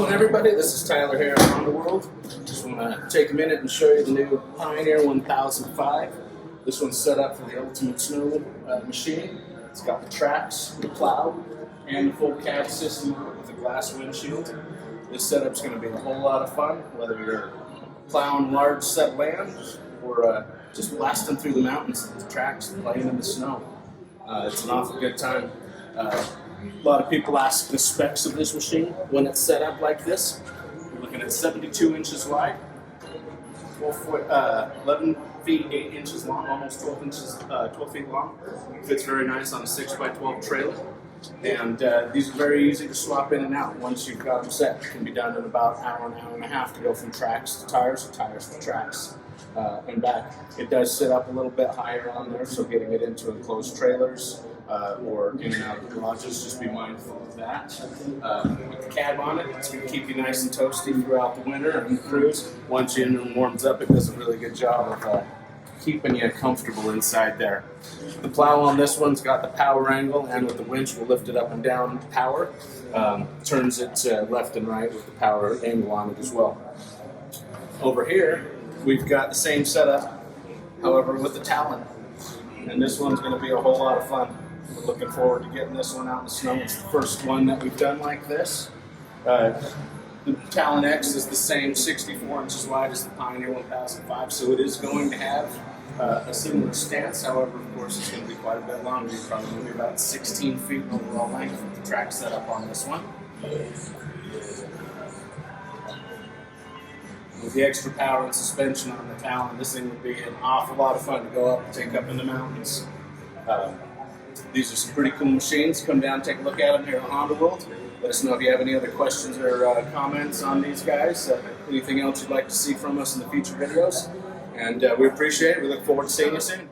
going, everybody? This is Tyler here at Honda World. Just want to take a minute and show you the new Pioneer 1005. This one's set up for the ultimate snow machine. It's got the tracks, the plow, and the full cab system on it with a glass windshield. This setup's going to be a whole lot of fun, whether you're plowing large set of land or just blasting through the mountains, the tracks, playing in the snow. It's an awful good time. A lot of people ask the specs of this machine when it's set up like this. We're looking at 72 inches wide, 11 feet 8 inches long, almost 12 feet long. Fits very nice on a 6x12 trailer. And these are very easy to swap in and out once you've got them set. It can be done in about an hour and a half to go from tracks to tires to tracks and back. It does sit up a little bit higher on there, so getting it into enclosed trailers or in and out of the garages, just be mindful of that. With the cab on it, it's going to keep you nice and toasty throughout the winter and the cruise. Once your engine warms up, it does a really good job of keeping you comfortable inside there. The plow on this one's got the power angle, and with the winch we'll lift it up and down power. Turns it left and right with the power angle on it as well. Over here we've got the same setup, however with the Talon, and this one's going to be a whole lot of fun. We're looking forward to getting this one out in the snow. It's the first one that we've done like this. The Talon X is the same 64 inches wide as the Pioneer 1005, so it is going to have a similar stance. However, of course, it's going to be quite a bit longer. You're probably going to be about 16 feet in overall length with the track set up on this one. With the extra power and suspension on the Talon, this thing would be an awful lot of fun to go up and take up in the mountains. These are some pretty cool machines. Come down and take a look at them here at Honda World. Let us know if you have any other questions or comments on these guys. Anything else you'd like to see from us in the future videos. And we appreciate it. We look forward to seeing you soon.